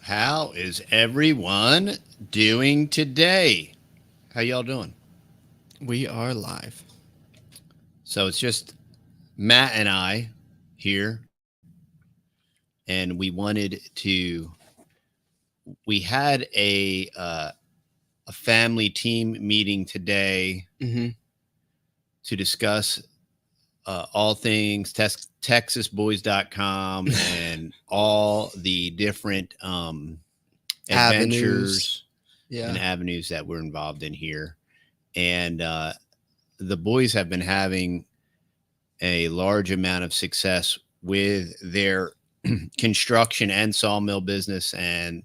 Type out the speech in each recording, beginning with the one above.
How is everyone doing today? How y'all doing? We are live. So it's just Matt and I here, and we had a family team meeting today Mm-hmm. to discuss all things TexasBoys.com and all the different Avenues. adventures and Yeah. avenues that we're involved in here. And the boys have been having a large amount of success with their construction and sawmill business. And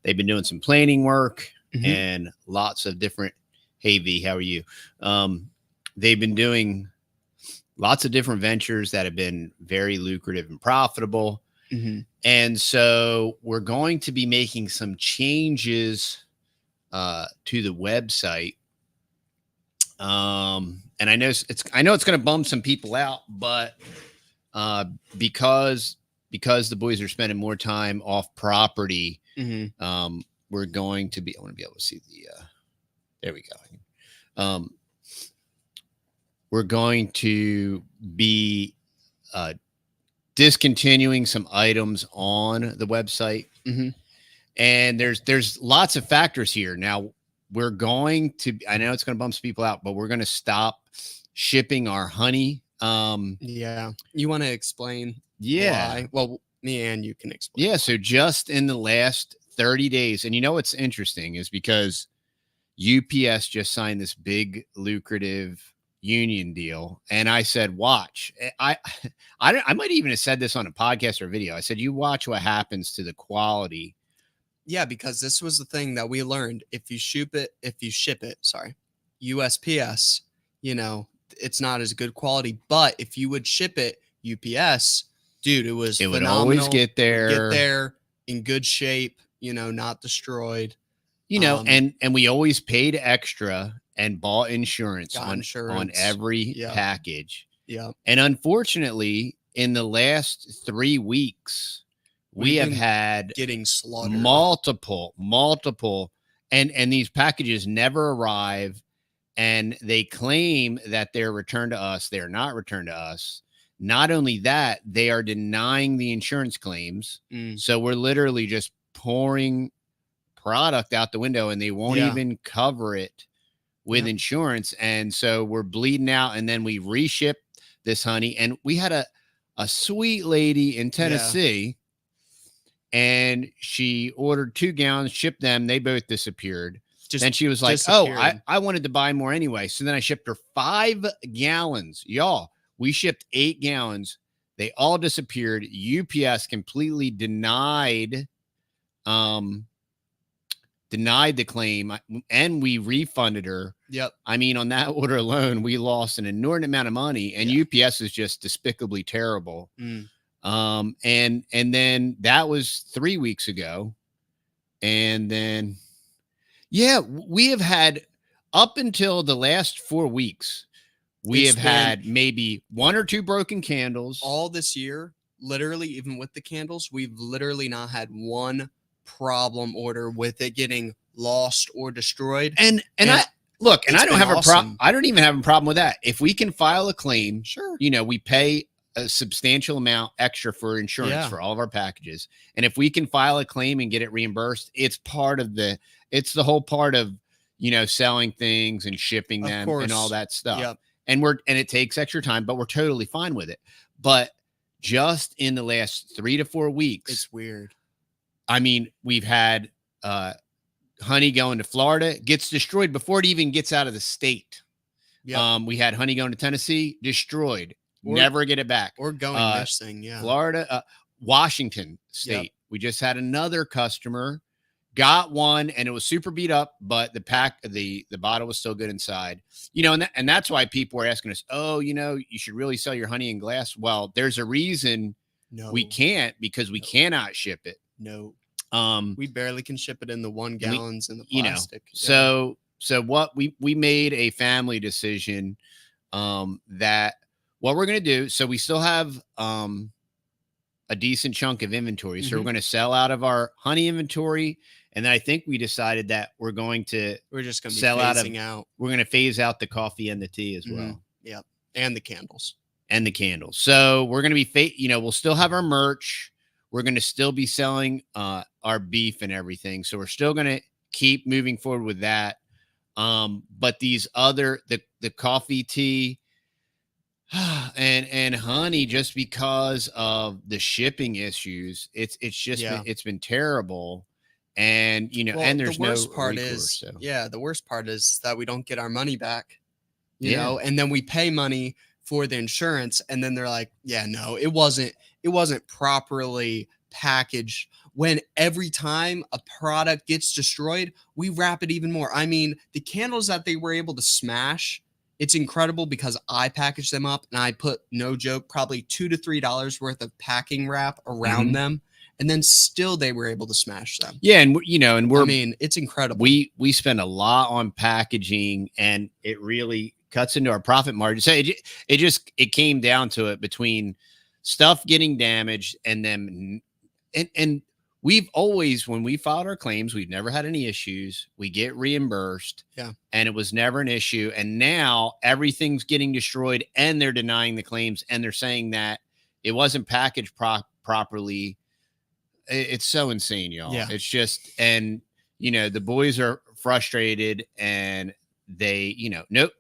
they've been doing some planing work Mm-hmm. and lots of different. Hey, V, how are you? They've been doing lots of different ventures that have been very lucrative and profitable. Mm-hmm. And so we're going to be making some changes to the website. And I know it's going to bum some people out, but uh, because the boys are spending more time off property, Mm-hmm. we're going to be. I want to be able to see the. There we go. We're going to be uh, discontinuing some items on the website, Mm-hmm. and there's lots of factors here. Now we're going to. I know it's going to bum some people out, but we're going to stop shipping our honey. Yeah. You want to explain Yeah, why? Well, me and you can explain yeah. why. So just in the last 30 days, and you know what's interesting is because UPS just signed this big lucrative union deal, and I said, "Watch." I might even have said this on a podcast or video. I said, "You watch what happens to the quality." Yeah, because this was the thing that we learned. If you ship it, sorry, USPS, it's not as good quality. But if you would ship it UPS, dude, it was It would always phenomenal. get Would get there. there in good shape, not destroyed. And we always paid extra and bought insurance Got on insurance. every Yeah. package. Yeah. And unfortunately, in the last 3 weeks, we We've have been had getting slaughtered. multiple, and these packages never arrive. And they claim that they're returned to us. They're not returned to us. Not only that, they are denying the insurance claims. So we're literally just pouring product out the window, and they won't even cover it with insurance. And so we're bleeding out. And then we reship this honey. And we had a sweet lady in Tennessee, and she ordered 2 gallons, shipped them. They both disappeared. Then she was like, "Oh, I wanted to buy more anyway." So then I shipped her 5 gallons. Y'all, we shipped 8 gallons. They all disappeared. UPS completely denied the claim, and we refunded her. Yep. I mean, on that order alone, we lost an inordinate amount of money, and UPS is just despicably terrible. And then that was 3 weeks ago. And then, we have had up until the last 4 weeks, we have had maybe 1 or 2 broken candles. All this year, literally, even with the candles, we've literally not had one problem order with it getting lost or destroyed. And I look, and I don't have a problem. I don't even have a problem with that. If we can file a claim, sure. We pay a substantial amount extra for insurance for all of our packages. And if we can file a claim and get it reimbursed, it's the whole part of, selling things and shipping them and all that stuff. Yep. And it takes extra time, but we're totally fine with it. But just in the last 3 to 4 weeks, it's weird. I mean, we've had honey going to Florida, gets destroyed before it even gets out of the state. Yep. We had honey going to Tennessee, destroyed. Never get it back. Or going missing, Florida, Washington State. Yep. We just had another customer, got one, and it was super beat up, but the bottle was still good inside. And that's why people were asking us, "Oh, you should really sell your honey in glass." Well, there's a reason we can't, because we cannot ship it. No. We barely can ship it in the 1 gallons in the plastic. So what we made a family decision that what we're going to do. So we still have a a decent chunk of inventory. So we're Mhm. going to sell out of our honey inventory. And then I think we decided that we're just going to be sell out of, phasing out. we're going to phase out the coffee and the tea as Mhm. well. Yep. And the candles. And the candles. So we're going to be, we'll still have our merch. We're going to still be selling our beef and everything. So we're still going to keep moving forward with that. But these other, the coffee, tea, and honey, just because of the shipping issues, it's just Yeah. it's been terrible. And Well, and there's the worst no part recourse, is, so. the worst part is that we don't get our money back, you Yeah. know, and then we pay money for the insurance, and then they're like, yeah, no, it wasn't properly packaged. When every time a product gets destroyed, we wrap it even more. I mean, the candles that they were able to smash, it's incredible because I packaged them up and I put, no joke, probably $2 to $3 worth of packing wrap around Mhm. them, and then still they were able to smash them. Yeah, and we're I mean, it's incredible. we spend a lot on packaging, and it really cuts into our profit margin. So it came down to it between stuff getting damaged and then and we've always, when we filed our claims, we've never had any issues. We get reimbursed. Yeah. And it was never an issue. And now everything's getting destroyed, and they're denying the claims, and they're saying that it wasn't packaged properly. It's so insane, y'all. Yeah. It's just, and the boys are frustrated, and they, nope,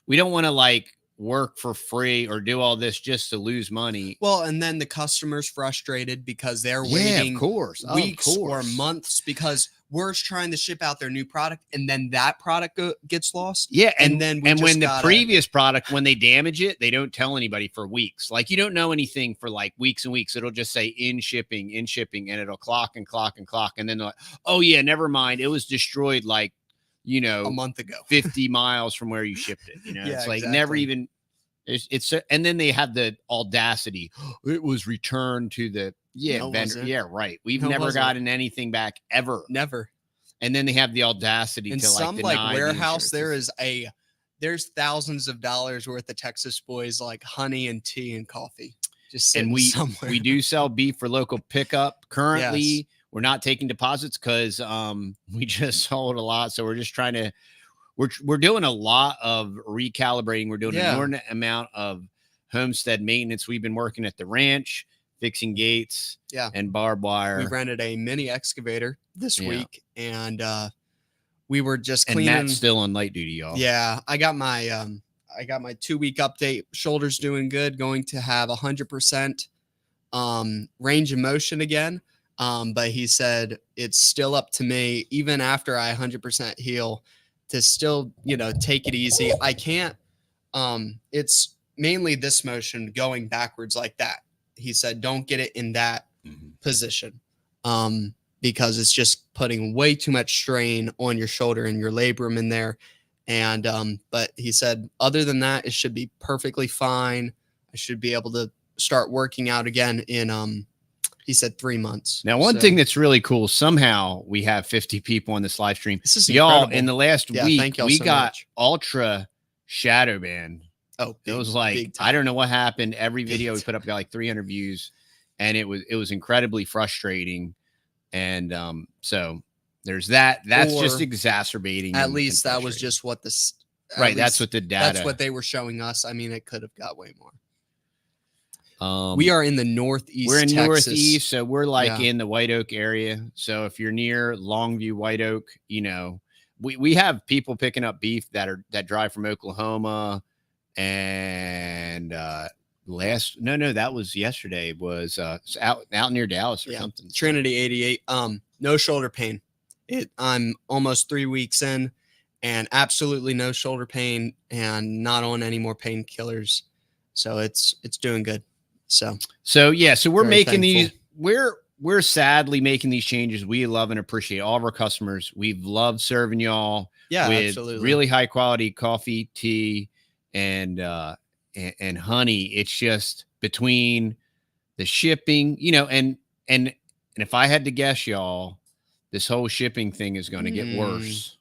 we don't want to like work for free or do all this just to lose money. Well, and then the customer's frustrated because they're Yeah, waiting of course, weeks or months because we're trying to ship out their new product, and then that product gets lost. Yeah, and then when the previous product, when they damage it, they don't tell anybody for weeks. Like, you don't know anything for like weeks and weeks. It'll just say in shipping, and it'll clock and clock and clock, and then they're like, oh yeah, never mind, it was destroyed like a month ago, 50 miles from where you shipped it. Yeah, it's like exactly. never even. It's and then they have the audacity. It was returned to the No, it vendor. wasn't. Yeah, right. We've No, it never wasn't. gotten anything back ever. Never. And then they have the audacity In to like some deny the warehouse, insurances. there's thousands of dollars worth of Texas Boys like honey and tea and coffee just sitting And somewhere. we do sell beef for local pickup. Currently, Yes. we're not taking deposits because we just sold a lot. So we're just trying to we're doing a lot of recalibrating. We're doing an inordinate amount of homestead maintenance. We've been working at the ranch, fixing gates, and barbed wire. We rented a mini excavator this week, and we were just cleaning. And Matt's still on light duty, y'all. Yeah, I got my 2-week update. Shoulder's doing good. Going to have 100% range of motion again. But he said it's still up to me, even after I 100% heal, to still, take it easy. I can't. It's mainly this motion going backwards like that. He said, don't get it in that position. Because it's just putting way too much strain on your shoulder and your labrum in there. And but he said, other than that, it should be perfectly fine. I should be able to start working out again in he said 3 months. Now, one thing that's really cool, somehow we have 50 people on this live stream. This is y'all incredible. in the last week. Thank y'all we so got much. ultra shadow ban. Oh, it was like, I don't know what happened. Every video we put up got like 300 views, and it was incredibly frustrating. And so there's that. That's just exacerbating. At least that was just what this. Right. That's what the data. That's what they were showing us. I mean, it could have got way more. We are in the northeast. We're in Texas. Northeast, so we're like in the White Oak area. So if you're near Longview, White Oak, we have people picking up beef that drive from Oklahoma, and that was yesterday. Was out near Dallas or something. Trinity 88. No shoulder pain. I'm almost 3 weeks in, and absolutely no shoulder pain, and not on any more painkillers. So it's doing good. So we're making thankful. we're sadly making these changes. We love and appreciate all of our customers. We've loved serving y'all with absolutely. really high quality coffee, tea, and honey. It's just between the shipping, and if I had to guess, y'all, this whole shipping thing is going to get worse.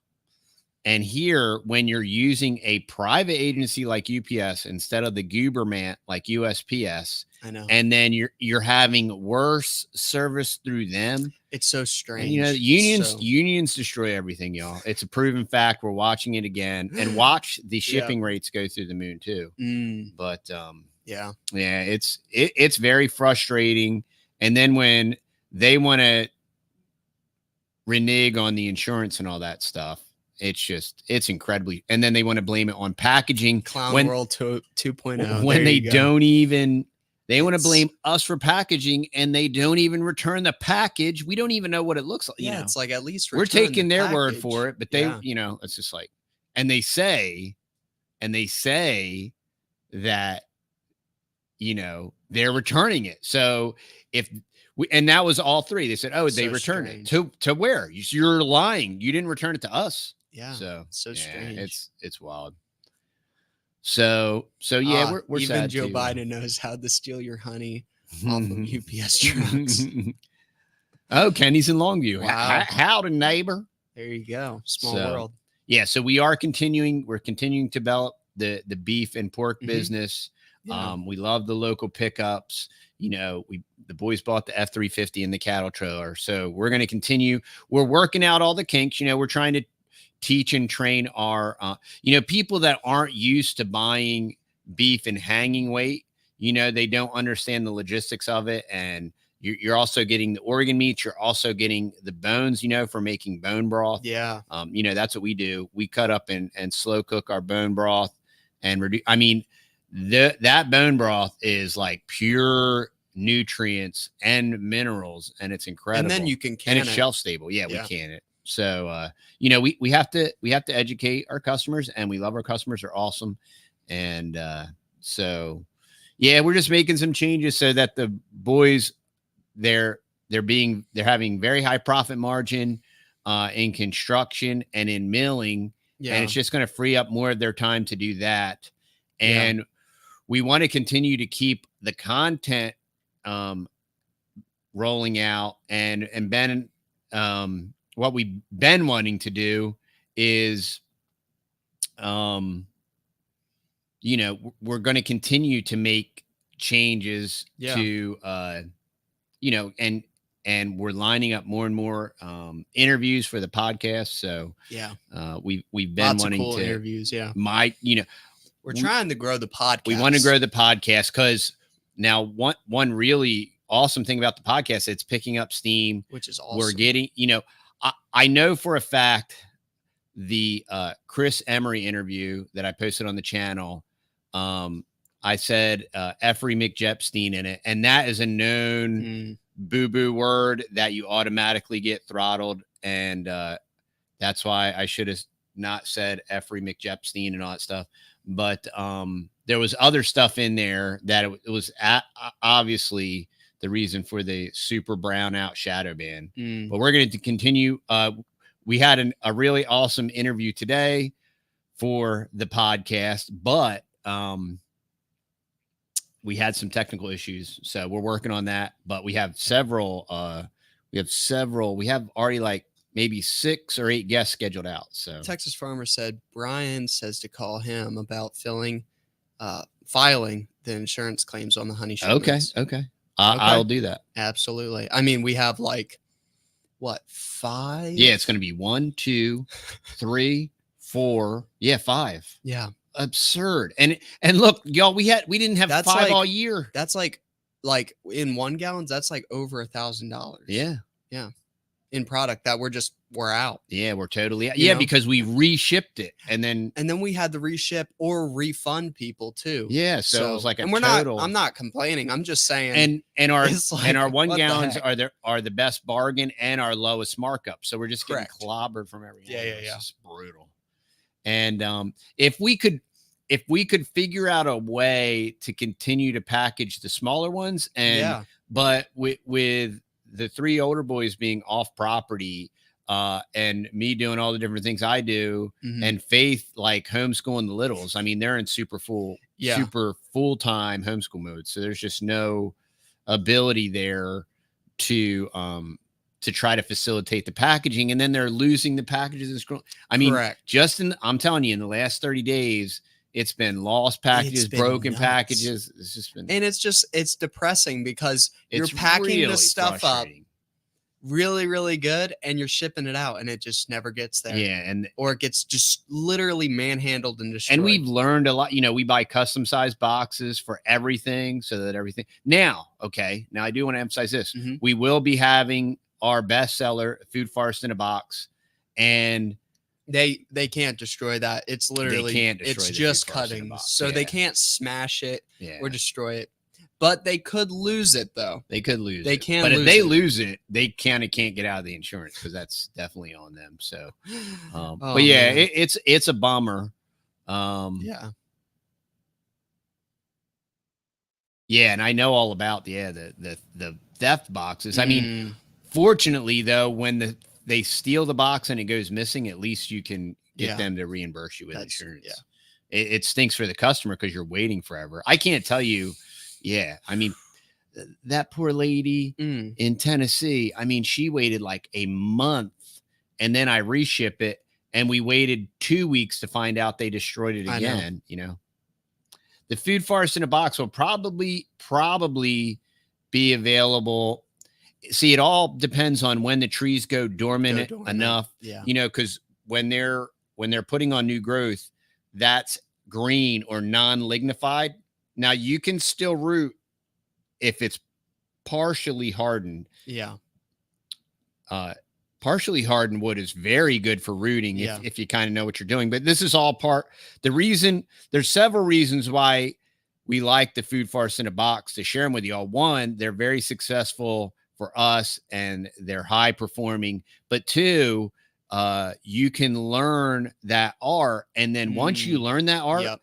And here, when you're using a private agency like UPS instead of the Guberman like USPS, I know. and then you're having worse service through them. It's so strange. And, you know, unions destroy everything, y'all. It's a proven fact. We're watching it again, and watch the shipping rates go through the moon too. But yeah, it's very frustrating. And then when they want to renege on the insurance and all that stuff, it's incredibly. And then they want to blame it on packaging. Clown World 2.0. When they don't even. They want to blame us for packaging, and they don't even return the package. We don't even know what it looks like. Yeah, it's like, at least we're taking their word for it, but they, you know, it's just like, and they say that, you know, they're returning it. So and that was all three. They said, oh, they returned it to where? You're lying. You didn't return it to us. Yeah. So strange. It's wild. So yeah, we're even sad Joe too. Biden knows how to steal your honey off of UPS trucks. Oh, Kenny's in Longview. Wow. Howdy, neighbor. There you go. Small world. Yeah, so we're continuing to develop the beef and pork business. Yeah. We love the local pickups. You know, the boys bought the F-350 and the cattle trailer. So we're going to continue. We're working out all the kinks. You know, we're trying to teach and train our, you know, people that aren't used to buying beef and hanging weight. You know, they don't understand the logistics of it. And you're also getting the organ meats. You're also getting the bones, you know, for making bone broth. Yeah. You know, that's what we do. We cut up and slow cook our bone broth and reduce. I mean, that bone broth is like pure nutrients and minerals, and it's incredible. And then you can can and it's shelf stable. Yeah, we can it. So, you know, we have to educate our customers, and we love our customers. They're awesome. And, so yeah, we're just making some changes so that the boys, they're having very high profit margin, in construction and in milling. Yeah. And it's just going to free up more of their time to do that. And we want to continue to keep the content, rolling out, and Ben, what we've been wanting to do is, you know, we're going to continue to make changes to, you know, and we're lining up more and more interviews for the podcast. So we've been lots wanting of cool to interviews. Yeah, you know, we're trying to grow the podcast. We want to grow the podcast because now one really awesome thing about the podcast, it's picking up steam, which is awesome. We're getting, you know, I know for a fact the Chris Emery interview that I posted on the channel, I said Effrey McJepstein in it, and that is a known boo-boo word that you automatically get throttled, and that's why I should have not said Effrey McJepstein and all that stuff. But there was other stuff in there that it was obviously the reason for the super brown out shadow band. But we're going to continue. We had a really awesome interview today for the podcast, but we had some technical issues, so we're working on that. But we have several. We have already like maybe 6 or 8 guests scheduled out. So Texas Farmer said Brian says to call him about filing the insurance claims on the honey shipments. Okay. I'll do that. Absolutely. I mean, we have like what, 5? Yeah, it's going to be 1, 2, 3, 4. Yeah, 5. Yeah, absurd. And look, y'all, we didn't have that's 5 like, all year. That's like in 1 gallon, that's like over $1,000. Yeah. In product that we're out. Yeah, we're totally out. Yeah, because we reshipped it, and then we had to reship or refund people too. Yeah, so it was like I'm not complaining. I'm just saying. And our 1 gallons are the best bargain and our lowest markup. So we're just getting clobbered from every angle. Yeah. It's brutal. And if we could figure out a way to continue to package the smaller ones, but with the 3 older boys being off property, and me doing all the different things I do, and Faith like homeschooling the littles. I mean, they're in super full-time homeschool mode. So there's just no ability there to to try to facilitate the packaging, and then they're losing the packages and scroll. I mean, Correct. I'm telling you, in the last 30 days, it's been lost packages, broken nuts. packages. It's just been, and it's depressing because you're it's packing really this stuff frustrating. up really, really good, and you're shipping it out, and it just never gets there. Yeah, or it gets just literally manhandled and destroyed. and we've learned a lot. You know, we buy custom size boxes for everything, so that everything now. Okay, now I do want to emphasize this: Mhm. we will be having our bestseller, Food Forest in a Box, and they can't destroy that. It's literally can't destroy it's the just Food Forest in a cuttings, box. so they Yeah. can't smash it yeah, or destroy it. But they could lose it though. they could lose. They it. can but if lose they it. lose it, they can't get out of the insurance, because that's definitely on them. So, Oh, but yeah, man. it's a bummer. Yeah. Yeah, and I know all about the theft boxes. I mean, Mm, fortunately though, when they steal the box and it goes missing, at least you can get Yeah. them to reimburse you with That's- insurance. yeah. It stinks for the customer because you're waiting forever. I can't tell you. Yeah, I mean, that poor lady mm, in Tennessee. I mean, she waited like a month, and then I reship it, and we waited 2 weeks to find out they destroyed it I know. again. You know, the Food Forest in a Box will probably be available. See, it all depends on when the trees go dormant, enough, Yeah. you know, because when they're putting on new growth, that's green or non-lignified. Now you can still root if it's partially hardened. Yeah. Partially hardened wood is very good for rooting Yeah. if you kind of know what you're doing. But this is all there's several reasons why we like the Food Forest in a Box to share them with y'all. One, they're very successful for us and they're high performing. But two, you can learn that art. And then once you learn that art, Yep.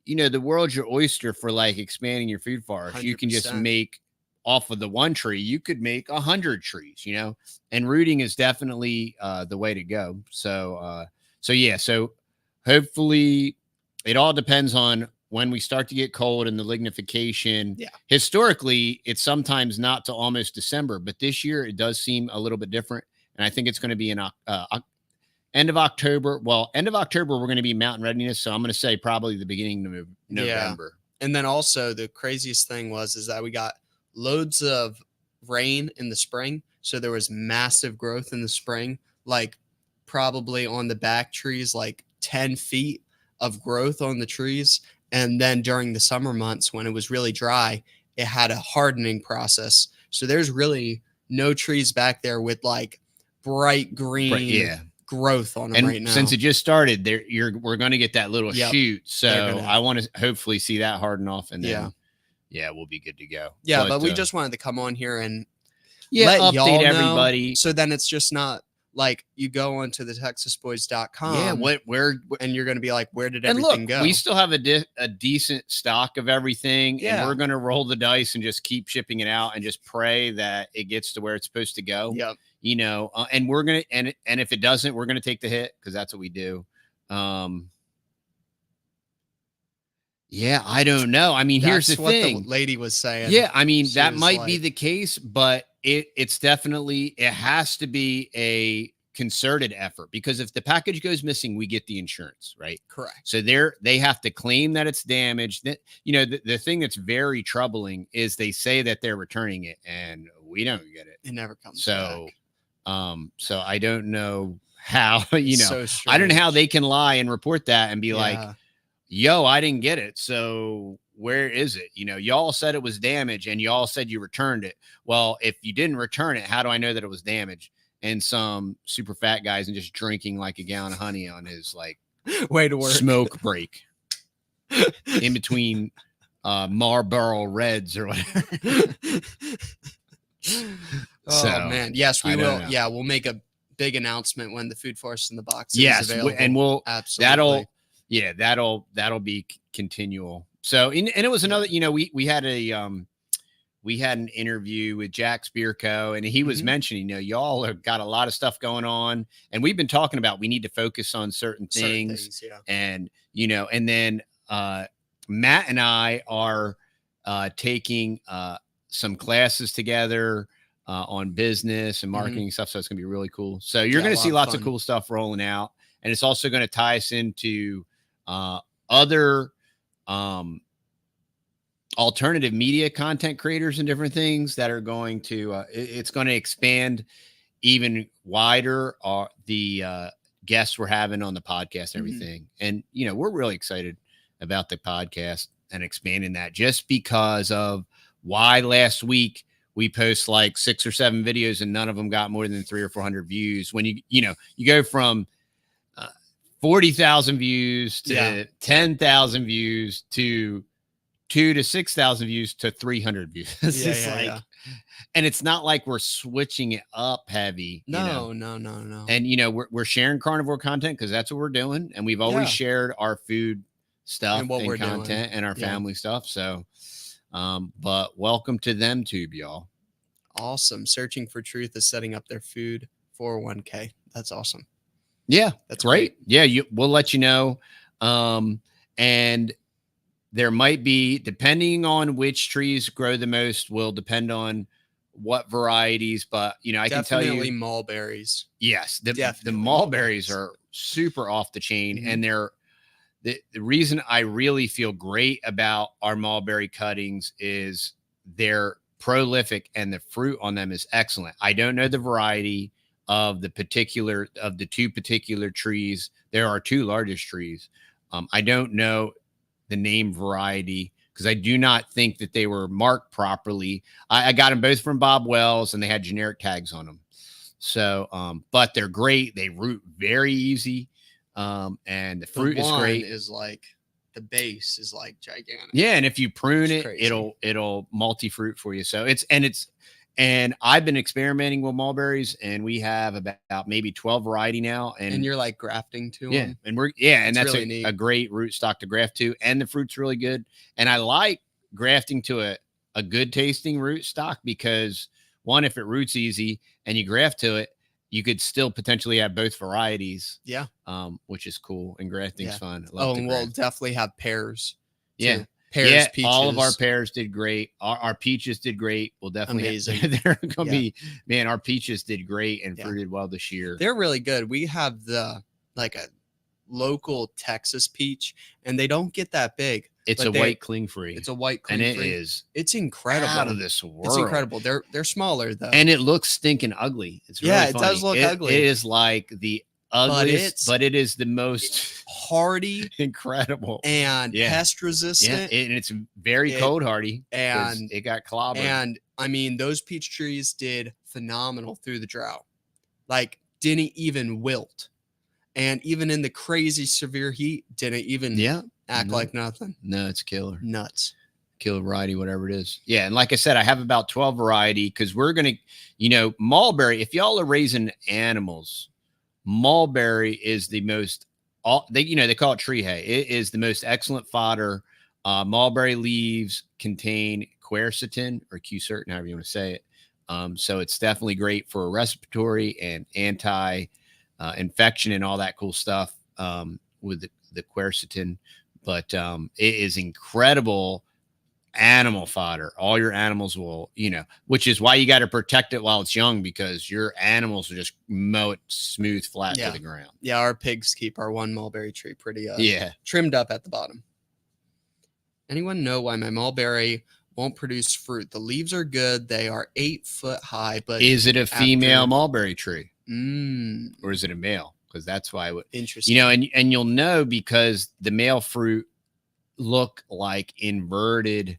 you know, the world's your oyster for like expanding your food forest. You can just 100%. make off of the one tree, you could make 100 trees, you know, and rooting is definitely the way to go. So yeah, so hopefully it all depends on when we start to get cold and the lignification. Yeah. Historically, it's sometimes not to almost December, but this year it does seem a little bit different. And I think it's going to be in end of October. Well, end of October, we're going to be mountain readiness. So I'm going to say probably the beginning of November. And then also the craziest thing is that we got loads of rain in the spring. So there was massive growth in the spring, like probably on the back trees, like 10 feet of growth on the trees. And then during the summer months when it was really dry, it had a hardening process. So there's really no trees back there with like bright green growth on them right now. Since it just started, we're going to get that little shoot. So I want to hopefully see that harden off, and then we'll be good to go. Yeah, but we just wanted to come on here and let update y'all know, everybody. So then it's just not like you go onto the TexasBoys.com. Yeah, where and you're going to be like, where did everything go? We still have a decent stock of everything, and we're going to roll the dice and just keep shipping it out and just pray that it gets to where it's supposed to go. Yep. You know, and we're going to, and if it doesn't, we're going to take the hit, because that's what we do. Yeah, I don't know. I mean, here's the thing. The lady was saying. Yeah, I mean, that might be the case, but it's definitely, it has to be a concerted effort, because if the package goes missing, we get the insurance, right? Correct. So they have to claim that it's damaged. That, you know, the thing that's very troubling is they say that they're returning it and we don't get it. It never comes back. So I don't know how, you know, so I don't know how they can lie and report that and be like, yo, I didn't get it. So where is it? You know, y'all said it was damaged and y'all said you returned it. Well, if you didn't return it, how do I know that it was damaged? And some super fat guys and just drinking like a gallon of honey on his like way to work smoke break in between Marlboro Reds or whatever. Man. Yes, we will. Yeah, we'll make a big announcement when the Food Forest in the Box is available. And we'll absolutely that'll be continual. So and it was another, you know, we had an interview with Jack Spearco, and he was mentioning, you know, y'all have got a lot of stuff going on, and we've been talking about we need to focus on certain things and, you know, and then Matt and I are taking some classes together on business and marketing stuff. So it's going to be really cool. So you're Yeah, going a to see lot of lots of fun. cool stuff rolling out. And it's also going to tie us into other alternative media content creators and different things that are going to, it's going to expand even wider the guests we're having on the podcast and everything. And, you know, we're really excited about the podcast and expanding that just because of why last week we post like 6 or 7 videos and none of them got more than 300 or 400 views. When you go from 40,000 views to 10,000 views to 2,000 to 6,000 views to 300 views. It's just and it's not like we're switching it up heavy. No. And, you know, we're sharing carnivore content because that's what we're doing. And we've always shared our food stuff and what we're content doing. and our family stuff. So, but welcome to them tube, y'all. Awesome. Searching for Truth is setting up their food 401k. That's awesome. Yeah, that's great. Yeah, we'll let you know. And there might be, depending on which trees grow the most, will depend on what varieties. But, you know, I can tell you. Definitely mulberries. Yes, the mulberries are super off the chain. And they're the reason I really feel great about our mulberry cuttings is they're prolific and the fruit on them is excellent. I don't know the variety of the 2 particular trees. There are 2 largest trees. I don't know the name variety because I do not think that they were marked properly. I got them both from Bob Wells and they had generic tags on them. So, but they're great. They root very easy. And the fruit is great. Is like the base is like gigantic. Yeah. And if you prune it, crazy. it'll multi-fruit for you. So and I've been experimenting with mulberries and we have about maybe 12 variety now. And you're like grafting to them. And and that's really a great root stock to graft to. And the fruit's really good. And I like grafting to a good tasting root stock because one, if it roots easy and you graft to it, you could still potentially have both varieties. Yeah. Which is cool. And grafting's fun. And we'll definitely have pears. Yeah. Pears, peaches. All of our pears did great. Our peaches did great. We'll definitely amazing. They're gonna be, man, our peaches did great and fruited well this year. They're really good. We have a local Texas peach, and they don't get that big. It's a white cling free. It's a white cling free. It's incredible. Out of this world. It's incredible. They're smaller though. And it looks stinking ugly. It's really funny. It does look ugly. It is like the ugliest, but it is the most hardy, incredible, and pest resistant. And it's very cold hardy. And it got clobbered. And I mean, those peach trees did phenomenal through the drought. Like, didn't even wilt. And even in the crazy severe heat, didn't even act like nothing. No, it's killer. Nuts. Killer variety, whatever it is. Yeah. And like I said, I have about 12 variety because we're going to, mulberry, if y'all are raising animals, mulberry is the most, they call it tree hay. It is the most excellent fodder. Mulberry leaves contain quercetin or quercetin, however you want to say it. So it's definitely great for respiratory and anti infection and all that cool stuff with the quercetin. But it is incredible animal fodder. All your animals will, which is why you got to protect it while it's young because your animals will just mow it smooth flat to the ground. Yeah, our pigs keep our one mulberry tree pretty trimmed up at the bottom. Anyone know why my mulberry won't produce fruit? The leaves are good. They are 8 foot high, but is it a female mulberry tree? Or is it a male? Because that's why interesting. And you'll know because the male fruit look like inverted.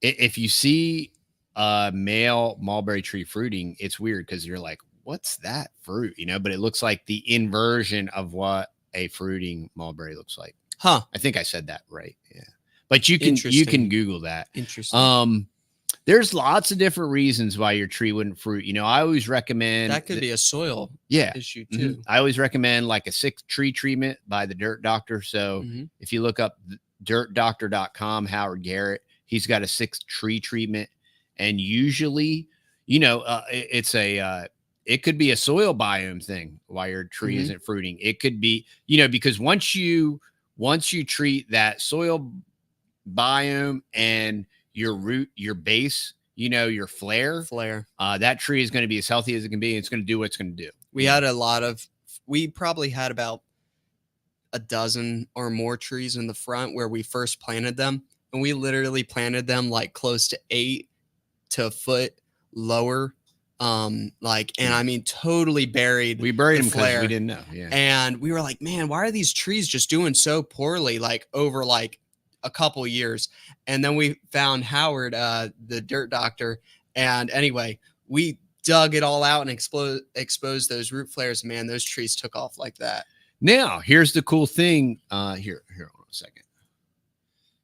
If you see a male mulberry tree fruiting, it's weird because you're like, what's that fruit? But it looks like the inversion of what a fruiting mulberry looks like. Huh. I think I said that right. Yeah. But you can Google that. Interesting. There's lots of different reasons why your tree wouldn't fruit. I always recommend that could be a soil issue too. I always recommend like a 6 tree treatment by the Dirt Doctor. So if you look up dirtdoctor.com, Howard Garrett, he's got a 6 tree treatment. And usually, it could be a soil biome thing why your tree isn't fruiting. It could be, because once you treat that soil biome and your base, your flare, Flare. that tree is going to be as healthy as it can be. It's going to do what it's going to do. We probably had about a dozen or more trees in the front where we first planted them. And we literally planted them like close to 8 to a foot lower. And I mean, totally buried. We buried the them because flare. we didn't know. Yeah. And we were like, man, why are these trees just doing so poorly? Like over like a couple years. And then we found Howard, the dirt doctor. And anyway, we dug it all out and exposed those root flares. Man, those trees took off like that. Now, here's the cool thing. Here, hold on a second.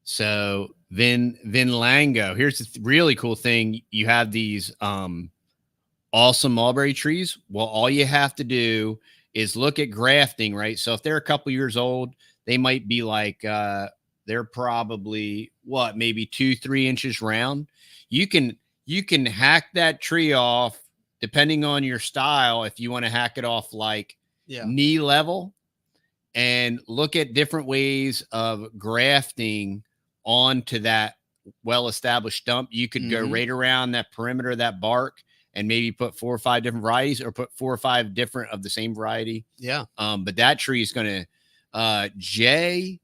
So Vinlango, here's the really cool thing. You have these awesome mulberry trees. Well, all you have to do is look at grafting, right? So if they're a couple years old, they might be like, they're probably maybe 2-3 inches round. You can hack that tree off depending on your style. If you want to hack it off like knee level, and look at different ways of grafting onto that well-established stump. You could go right around that perimeter of that bark and maybe put 4 or 5 different varieties, or put 4 or 5 different of the same variety. Yeah. But that tree is going to, Jay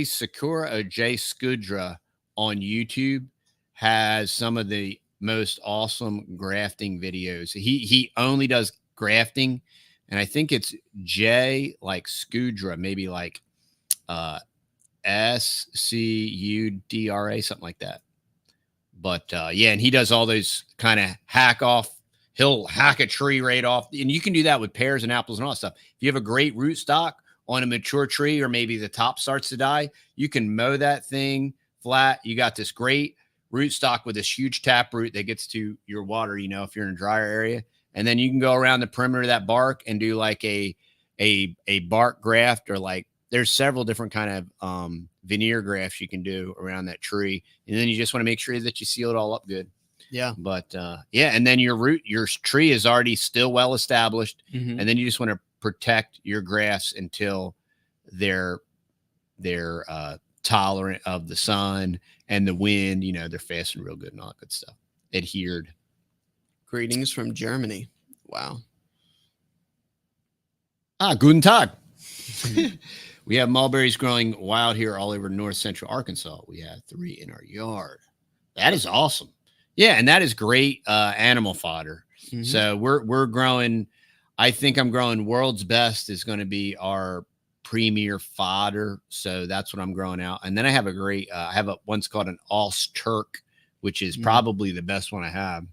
Sakura or Jay Skudra on YouTube has some of the most awesome grafting videos. He only does grafting, and I think it's Jay like Skudra, maybe like Scudra, something like that. But and he does all those kind of hack off. He'll hack a tree right off, and you can do that with pears and apples and all that stuff. If you have a great root stock on a mature tree, or maybe the top starts to die, you can mow that thing flat. You got this great root stock with this huge tap root that gets to your water, if you're in a drier area. And then you can go around the perimeter of that bark and do like a bark graft, or like there's several different kind of veneer grafts you can do around that tree. And then you just want to make sure that you seal it all up good. Yeah. But and then your tree is already still well established. And then you just want to protect your grafts until they're tolerant of the sun and the wind. They're fastened real good and all that good stuff. Adhered. Greetings from Germany. Wow. Guten Tag. We have mulberries growing wild here all over north central Arkansas. We have 3 in our yard. That is awesome. Yeah, and that is great animal fodder. So we're growing. I think I'm growing world's best is going to be our premier fodder. So that's what I'm growing out. And then I have one's called an Alst Turk, which is probably the best one I have.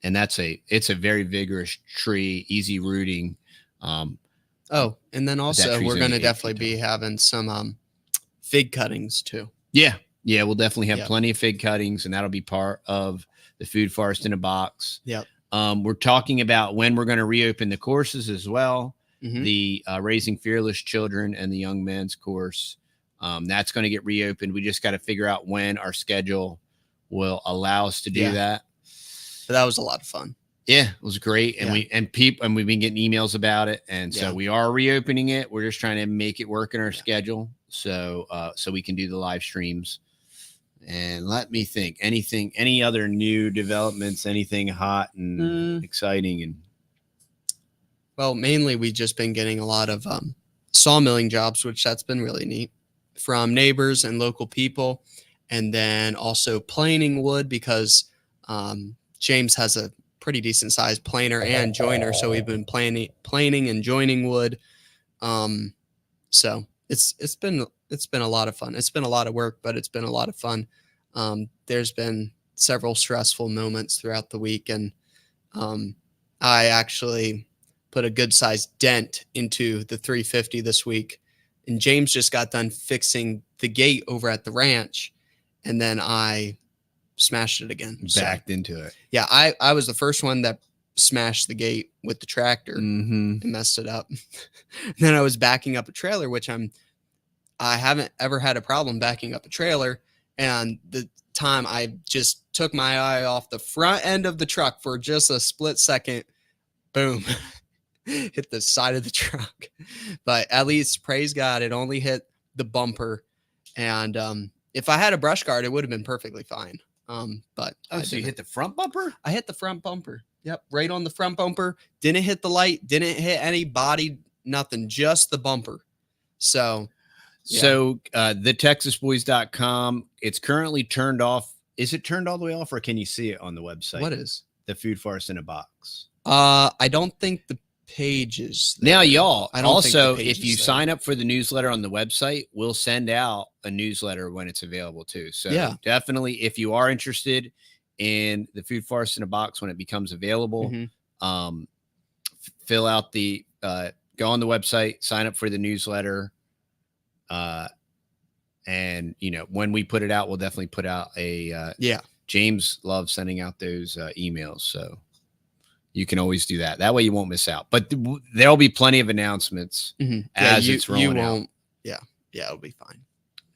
And it's a very vigorous tree, easy rooting. And then also we're going to definitely be having some fig cuttings too. Yeah. Yeah. We'll definitely have plenty of fig cuttings, and that'll be part of the food forest in a box. Yep. We're talking about when we're going to reopen the courses as well. The Raising Fearless Children and the Young Men's course. That's going to get reopened. We just got to figure out when our schedule will allow us to do that. But that was a lot of fun. Yeah, it was great. And we've been getting emails about it. And so we are reopening it. We're just trying to make it work in our schedule. So we can do the live streams. And let me think, any other new developments, anything hot and exciting? And well, mainly we've just been getting a lot of sawmilling jobs, which that's been really neat, from neighbors and local people. And then also planing wood, because James has a pretty decent sized planer and joiner. So we've been planing and joining wood. So it's been a lot of fun. It's been a lot of work, but it's been a lot of fun. There's been several stressful moments throughout the week, and I actually put a good sized dent into the 350 this week. And James just got done fixing the gate over at the ranch, and then I smashed it again. Backed into it. Yeah, I was the first one that smashed the gate with the tractor and messed it up. Then I was backing up a trailer, which I haven't ever had a problem backing up a trailer. And the time I just took my eye off the front end of the truck for just a split second, boom, hit the side of the truck. But at least, praise God, it only hit the bumper. And If I had a brush guard, it would have been perfectly fine. But Oh, so you hit the front bumper? I hit the front bumper. Yep, right on the front bumper. Didn't hit the light. Didn't hit any body. Nothing. Just the bumper. So, yeah. So TheTexasBoys.com. It's currently turned off. Is it turned all the way off, or can you see it on the website? What is the food forest in a box? I don't think the page is there. Now, y'all. I don't Also, think the page if you is there. sign up for the newsletter on the website, we'll send out a newsletter when it's available too. So Yeah. definitely, if you are interested in the food forest in a box when it becomes available, fill out the go on the website, sign up for the newsletter. And you know, when we put it out, we'll definitely put out a James loves sending out those emails, so you can always do that. That way you won't miss out. But there'll be plenty of announcements as it's rolling out. Yeah, it'll be fine.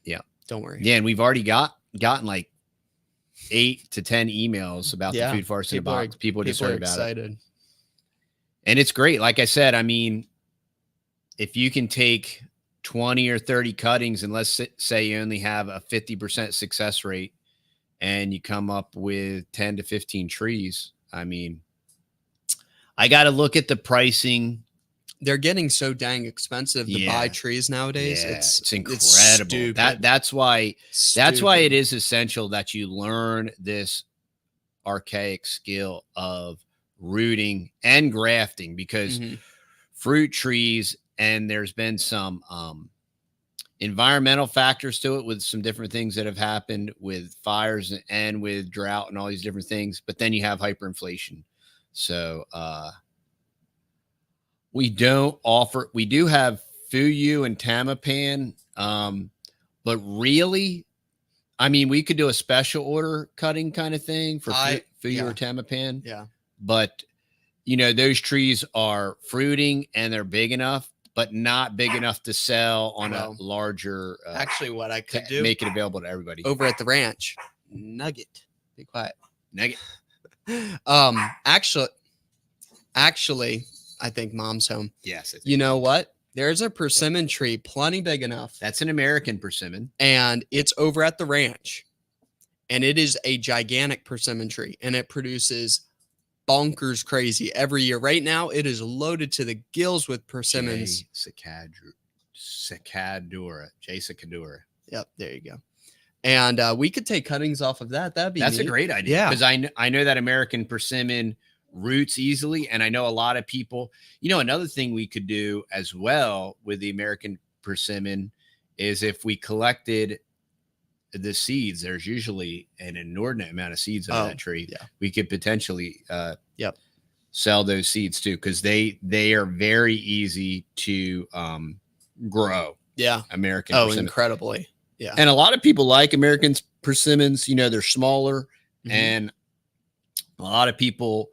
Yeah, don't worry. Yeah, and we've already gotten like 8 to 10 emails about the food forest in a box. People just heard about it, and it's great. Like I said, I mean, if you can take 20 or 30 cuttings, and let's say you only have a 50% success rate, and you come up with 10 to 15 trees. I mean, I got to look at the pricing. They're getting so dang expensive to buy trees nowadays. Yeah, it's incredible. It's that's why it is essential that you learn this archaic skill of rooting and grafting, because fruit trees, and there's been some environmental factors to it with some different things that have happened with fires and with drought and all these different things. But then you have hyperinflation. So we do have Fuyu and Tamapan. But really, I mean, we could do a special order cutting kind of thing for Fuyu or Tamapan. Yeah. But, you know, those trees are fruiting and they're big enough, but not big enough to sell on a larger. Actually, what I could do, make it available to everybody over at the ranch. Nugget, be quiet. Nugget. Actually, I think Mom's home. Yes. You know what? There's a persimmon tree plenty big enough. That's an American persimmon, and it's over at the ranch, and it is a gigantic persimmon tree, and it produces bonkers crazy every year. Right now, it is loaded to the gills with persimmons. Secadura. Yep, there you go. And we could take cuttings off of that. That's neat. A great idea. Because I know that American persimmon roots easily, and I know a lot of people. You know, another thing we could do as well with the American persimmon is if we collected the seeds. There's usually an inordinate amount of seeds on that tree. Yeah, we could potentially sell those seeds too, because they are very easy to grow. Yeah, American persimmon. Incredibly. Yeah, and a lot of people like American persimmons. You know, they're smaller, and a lot of people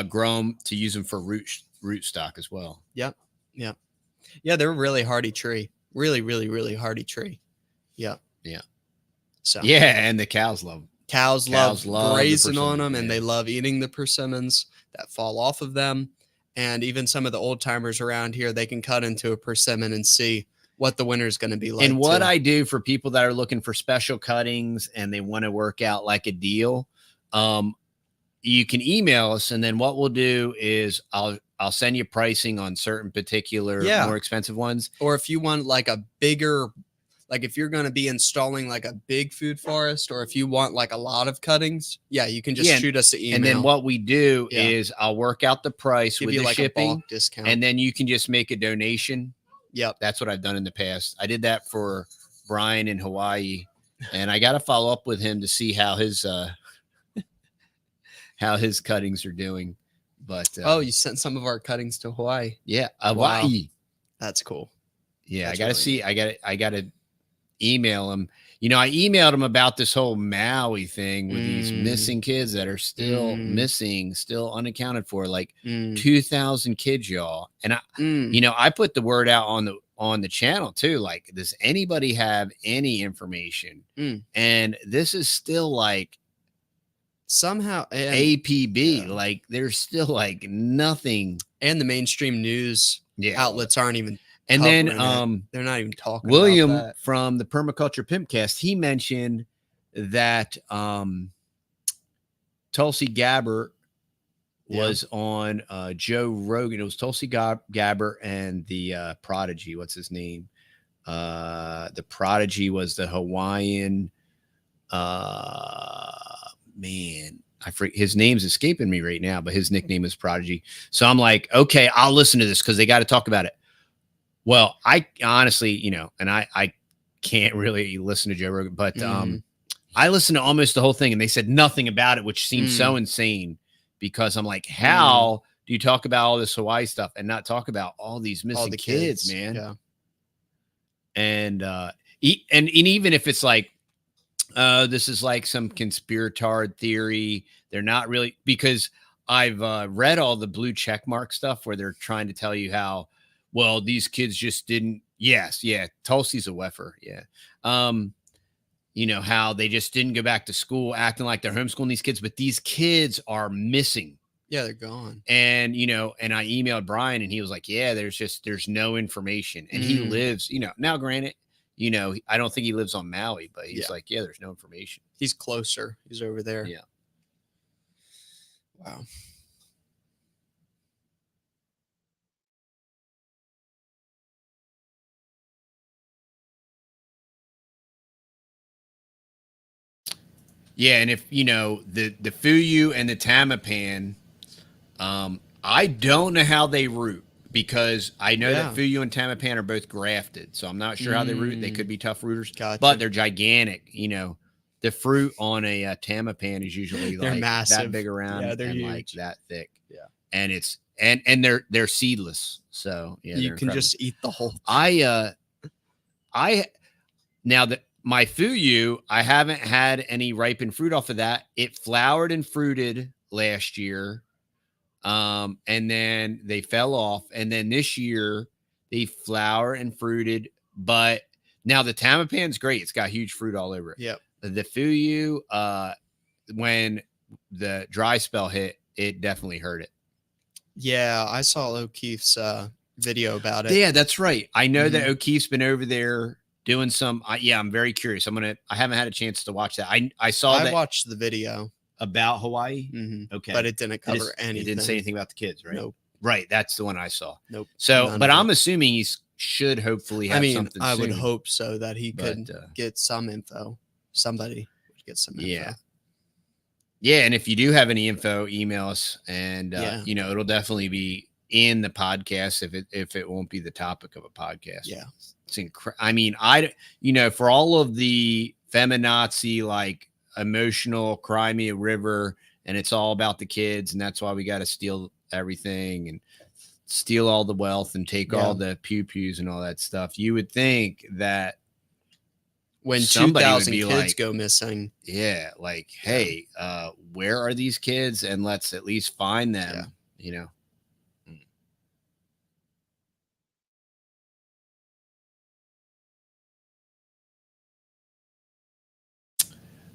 grow them to use them for root stock as well. Yep. Yeah, they're a really hardy tree. Really, really, really hardy tree. Yeah. So and the cows love them. Cows love grazing on them, and they love eating the persimmons that fall off of them. And even some of the old timers around here, they can cut into a persimmon and see what the winter is going to be like. And what I do for people that are looking for special cuttings and they want to work out like a deal, you can email us, and then what we'll do is I'll send you pricing on certain particular more expensive ones. Or if you want like a bigger, like if you're going to be installing like a big food forest, or if you want like a lot of cuttings, you can just shoot us an email. And then what we do is I'll work out the price with the like shipping, a bulk discount, and then you can just make a donation. Yep. That's what I've done in the past. I did that for Brian in Hawaii, and I got to follow up with him to see how his cuttings are doing. But you sent some of our cuttings to Hawaii. Yeah, Hawaii. Wow. That's cool. Yeah, I got to see. I got to email him. You know, I emailed him about this whole Maui thing with these missing kids that are still missing, still unaccounted for, like 2,000 kids, y'all. And I put the word out on the channel too. Like, does anybody have any information? And this is still like somehow APB. Like, there's still like nothing. And the mainstream news outlets aren't even And covering then it. They're not even talking William about that. from the Permaculture Pimpcast, he mentioned that Tulsi Gabbard was on Joe Rogan. It was Tulsi Gabbard and the Prodigy. What's his name? The Prodigy was the Hawaiian man. I forget, his name's escaping me right now, but his nickname is Prodigy. So I'm like, okay, I'll listen to this because they got to talk about it. Well, I honestly, you know, and I can't really listen to Joe Rogan, but I listened to almost the whole thing and they said nothing about it, which seems so insane because I'm like, how do you talk about all this Hawaii stuff and not talk about all these missing kids, man? Yeah. And even if it's like, this is like some conspiratard theory, they're not really, because I've read all the blue checkmark stuff where they're trying to tell you how, well, these kids just didn't. Yes. Yeah. Tulsi's a weffer. Yeah. You know, how they just didn't go back to school acting like they're homeschooling these kids, but these kids are missing. Yeah, they're gone. And, you know, and I emailed Brian and he was like, yeah, there's no information. And he lives, you know, now granted, you know, I don't think he lives on Maui, but he's like, yeah, there's no information. He's closer. He's over there. Yeah. Wow. Yeah, and if you know the Fuyu and the Tamapan, I don't know how they root because I know that Fuyu and Tamapan are both grafted, so I'm not sure how they root. They could be tough rooters, but they're gigantic. You know, the fruit on a Tamapan is usually like massive. That big around, they're and huge. like that thick. Yeah, and it's and they're seedless, so yeah, you can just eat the whole. Now that. My Fuyu, I haven't had any ripened fruit off of that. It flowered and fruited last year. And then they fell off. And then this year they flower and fruited. But now the Tamapan's great. It's got huge fruit all over it. Yep. The Fuyu, when the dry spell hit, it definitely hurt it. Yeah, I saw O'Keefe's video about it. Yeah, that's right. I know that O'Keefe's been over there doing some. I'm very curious. I haven't had a chance to watch that. I watched the video about Hawaii. Okay, but it didn't cover anything. It didn't say anything about the kids, right? Nope. Right, that's the one I saw. Nope. So, but I'm assuming he should hopefully have something. I would hope so that he could get some info. Somebody would get some info. Yeah. Yeah, and if you do have any info, email us, and you know, it'll definitely be in the podcast if it won't be the topic of a podcast. Yeah. It's I mean, you know, for all of the feminazi, like emotional, cry me a river, and it's all about the kids, and that's why we got to steal everything and steal all the wealth and take all the pew-pews and all that stuff. You would think that when 2,000 kids go missing, like, hey, where are these kids? And let's at least find them, you know.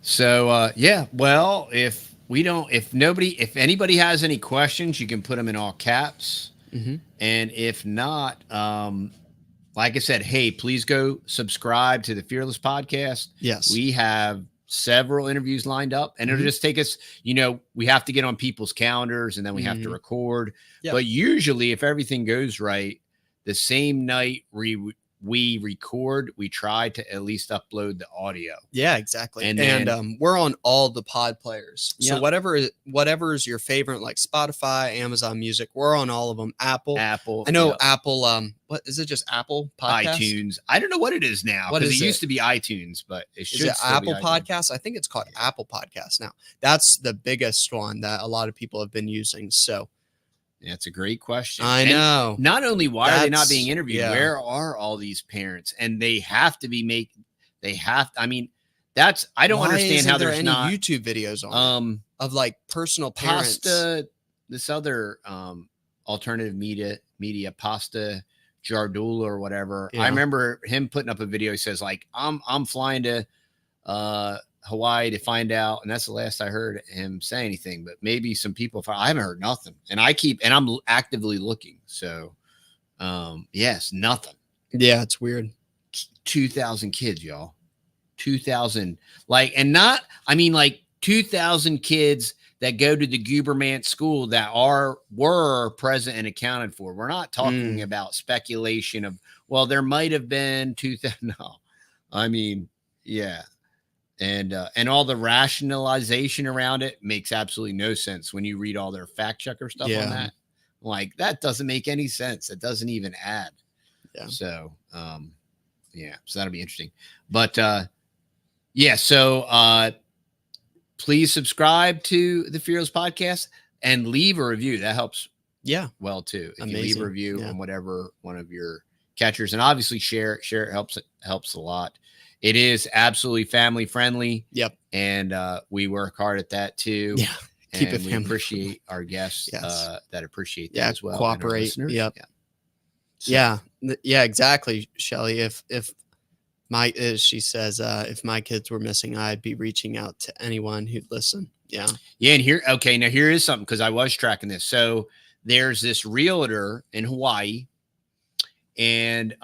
So, well, if anybody has any questions, you can put them in all caps. And if not, like I said, hey, please go subscribe to the Fearless Podcast. Yes. We have several interviews lined up, and it'll just take us, you know, we have to get on people's calendars and then we have to record. But usually if everything goes right, the same night we record, we try to at least upload the audio. Yeah, exactly. And we're on all the pod players. So whatever is your favorite, like Spotify, Amazon Music, we're on all of them. Apple. I know Apple. What is it? Just Apple Podcasts? iTunes. I don't know what it is now because it used to be iTunes, but it should. Is it Apple Podcasts? I think it's called Apple Podcasts now. That's the biggest one that a lot of people have been using. So. That's a great question. I know. Not only why are they not being interviewed, where are all these parents? And they have to be I mean, I don't understand how there's not YouTube videos on of like personal parents. This other alternative media Pasta Jardula or whatever. I remember him putting up a video. He says like, I'm flying to Hawaii to find out, and that's the last I heard him say anything. But maybe some people, I haven't heard nothing, and I'm actively looking. So, yes, nothing. Yeah, it's weird. 2,000 kids, y'all. 2,000, like, and not, I mean, like 2,000 kids that go to the Guberman school that were present and accounted for. We're not talking about speculation of, well, there might have been 2,000. No, I mean, yeah. And all the rationalization around it makes absolutely no sense when you read all their fact checker stuff on that. Like, that doesn't make any sense. It doesn't even add. Yeah. So, yeah, so that'll be interesting. But yeah, so please subscribe to the Fearless Podcast and leave a review. That helps. Yeah. Well, too. If Amazing. you leave a review on whatever one of your catchers, and obviously share it helps a lot. It is absolutely family friendly. Yep. And we work hard at that too. Yeah. Keep it family. We appreciate our guests that appreciate that as well. Cooperate. Yep. So. Yeah, exactly, Shelly. If she says, if my kids were missing, I'd be reaching out to anyone who'd listen. Yeah. Yeah. And now here is something, because I was tracking this. So there's this realtor in Hawaii, and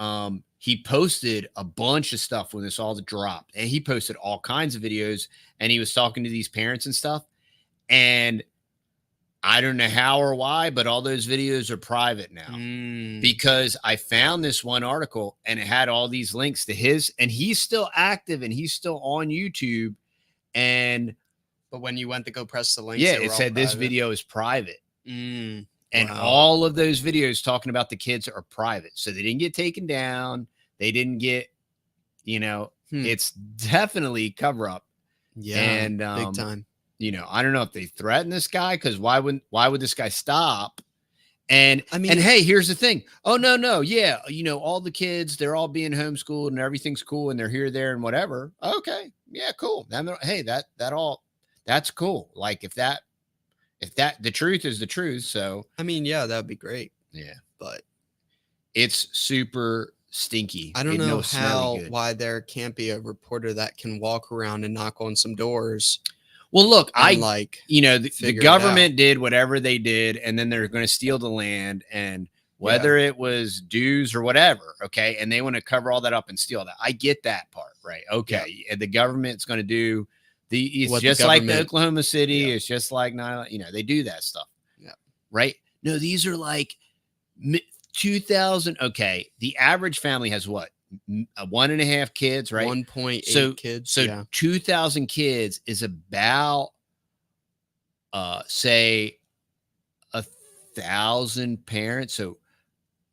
he posted a bunch of stuff when this all dropped, and he posted all kinds of videos, and he was talking to these parents and stuff. And I don't know how or why, but all those videos are private now because I found this one article and it had all these links to his, and he's still active and he's still on YouTube. But when you went to go press the links, it said this video is private. And wow. all of those videos talking about the kids are private. So they didn't get taken down. They didn't get, it's definitely cover up. Yeah. And big time. I don't know if they threaten this guy, because why would this guy stop? And I mean, and hey, here's the thing. Oh, no. Yeah. All the kids, they're all being homeschooled and everything's cool and they're here, there, and whatever. Okay. Yeah, cool. Hey, that's cool. Like if the truth is the truth. So, I mean, yeah, that'd be great. Yeah. But it's super stinky. I don't know why there can't be a reporter that can walk around and knock on some doors. Well, look, the government did whatever they did, and then they're going to steal the land, and whether it was dues or whatever, okay, and they want to cover all that up and steal that. I get that part, right? Okay, and the government's going to do it's just like the Oklahoma City. It's just like 9/11. They do that stuff. Yeah, right. No, these are like 2,000. Okay, the average family has what? 1.5 kids, right? 1.8 kids. So 2,000 kids is about say 1,000 parents. So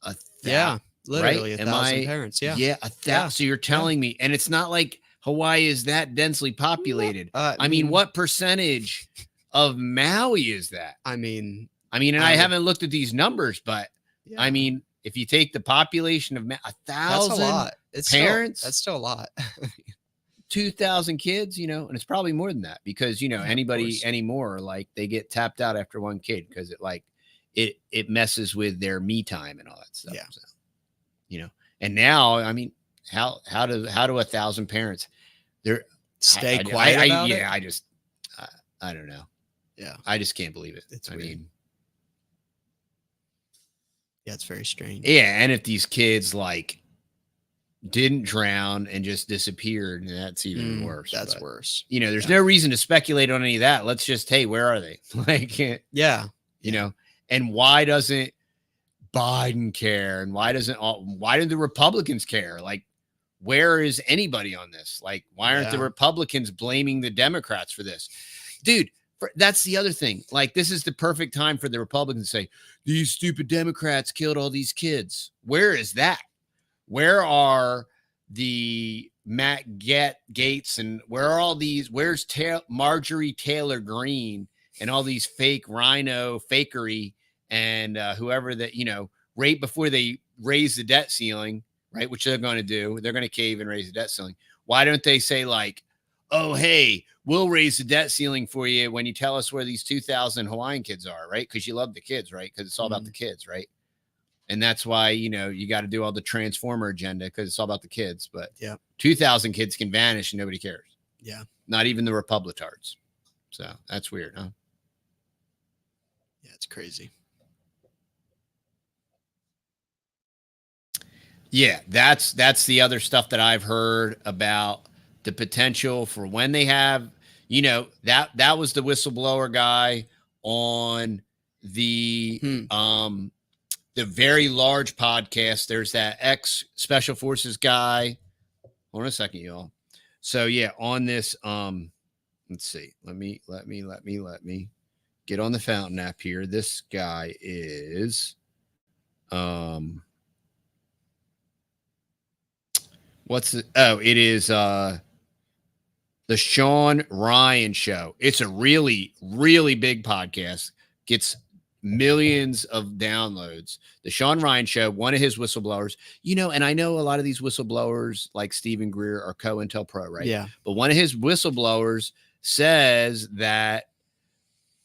literally right? 1,000 parents. Yeah. 1,000. So you're telling me, and it's not like Hawaii is that densely populated. I mean, what percentage of Maui is that? I mean, and I haven't looked at these numbers, but I mean, if you take the population of 1,000, that's a lot. Parents, that's still a lot. 2,000 kids, and it's probably more than that, because anybody anymore, like, they get tapped out after one kid because it messes with their me time and all that stuff. Yeah. So, and now, I mean, how do 1,000 parents stay quiet about it? I don't know. Yeah, I just can't believe it. It's weird. Yeah, it's very strange. Yeah, and if these kids didn't drown and just disappeared, that's even worse. That's worse. There's no reason to speculate on any of that. Let's just, hey, where are they? And why doesn't Biden care? And why do the Republicans care? Like, where is anybody on this? Like, why aren't the Republicans blaming the Democrats for this? Dude, that's the other thing. Like, this is the perfect time for the Republicans to say, these stupid Democrats killed all these kids. Where is that? Where are the Matt Gaetz and where are all these? Where's Marjorie Taylor Greene and all these fake rhino fakery and whoever that, right before they raise the debt ceiling, right? Which they're going to do. They're going to cave and raise the debt ceiling. Why don't they say like, oh, hey, we'll raise the debt ceiling for you when you tell us where these 2,000 Hawaiian kids are, right? Because you love the kids, right? Because it's all about the kids, right? And that's why, you got to do all the transformer agenda because it's all about the kids. But 2,000 kids can vanish and nobody cares. Yeah. Not even the Republicards. So that's weird, huh? Yeah, it's crazy. Yeah, that's the other stuff that I've heard about the potential for when they have, that was the whistleblower guy on the Hmm. um the very large podcast. There's that ex special forces guy. Hold on a second, y'all. So yeah, on this let's see. Let me get on the Fountain app here. This guy is what's it? Oh, it is the Sean Ryan Show. It's a really, really big podcast. Gets millions of downloads. The Sean Ryan Show, one of his whistleblowers, and I know a lot of these whistleblowers like Stephen Greer are COINTELPRO, right? Yeah. But one of his whistleblowers says that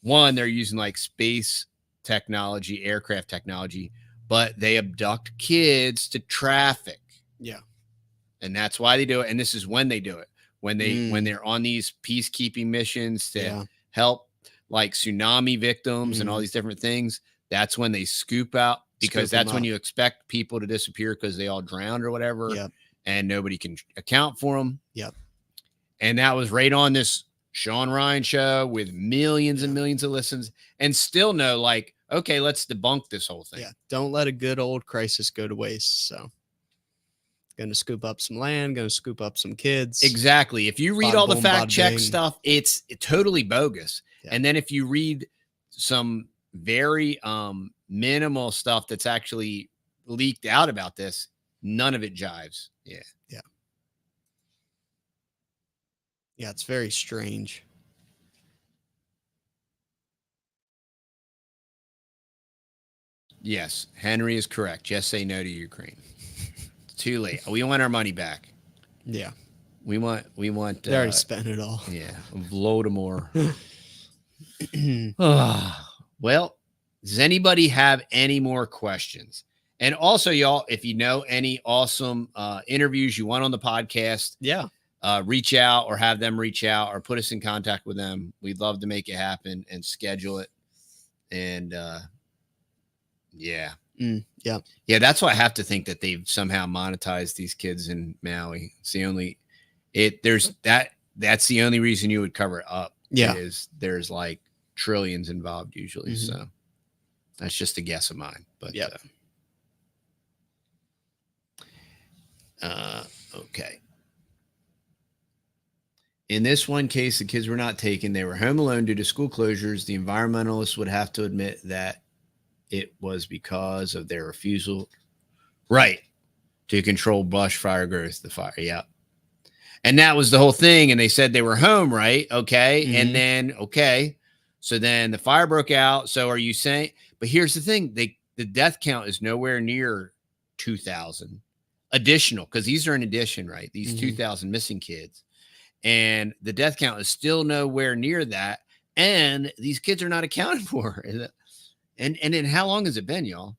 one, they're using like space technology, aircraft technology, but they abduct kids to traffic. Yeah. And that's why they do it. And this is when they do it. When they're on these peacekeeping missions to help like tsunami victims and all these different things, that's when they scoop out, because that's when you expect people to disappear because they all drowned or whatever, and nobody can account for them. Yep. And that was right on this Sean Ryan show with millions and millions of listens, and still no, like, okay, let's debunk this whole thing. Yeah. Don't let a good old crisis go to waste. So going to scoop up some land, going to scoop up some kids. Exactly. If you read all the fact check stuff, it's totally bogus. Yeah. And then if you read some very minimal stuff that's actually leaked out about this, none of it jives. Yeah. Yeah. Yeah, it's very strange. Yes, Henry is correct. Just say no to Ukraine. It's too late. We want our money back. Yeah. We want they already spent it all. Yeah. Voldemort. Well, does anybody have any more questions? And also, y'all, if you know any awesome interviews you want on the podcast, reach out or have them reach out or put us in contact with them. We'd love to make it happen and schedule it. And yeah, that's why I have to think that they've somehow monetized these kids in Maui. It's the only that's the only reason you would cover it up. Yeah, is there's like trillions involved usually. So that's just a guess of mine. But okay. In this one case, the kids were not taken. They were home alone due to school closures. The environmentalists would have to admit that it was because of their refusal, to control bush fire growth, the fire. Yeah. And that was the whole thing. And they said they were home, right? Okay. And then, so then the fire broke out. So are you saying, but here's the thing, the death count is nowhere near 2,000 additional, because these are in addition, right? These 2,000 missing kids. And the death count is still nowhere near that. And these kids are not accounted for. And then how long has it been, y'all?